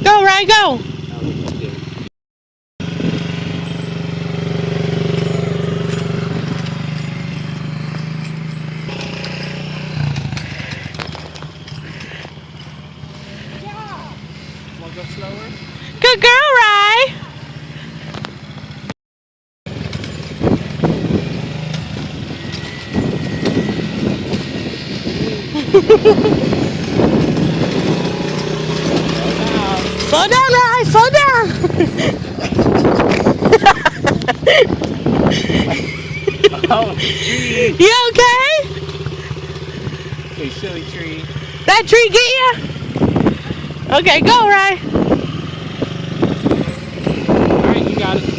Go, Ryan, go! Want to go slower? Good girl, Rye! Slow down, Rye! Slow down! Oh, tree! You okay? Hey, silly tree. That tree get you? Okay, go, Rye. Alright, you got it.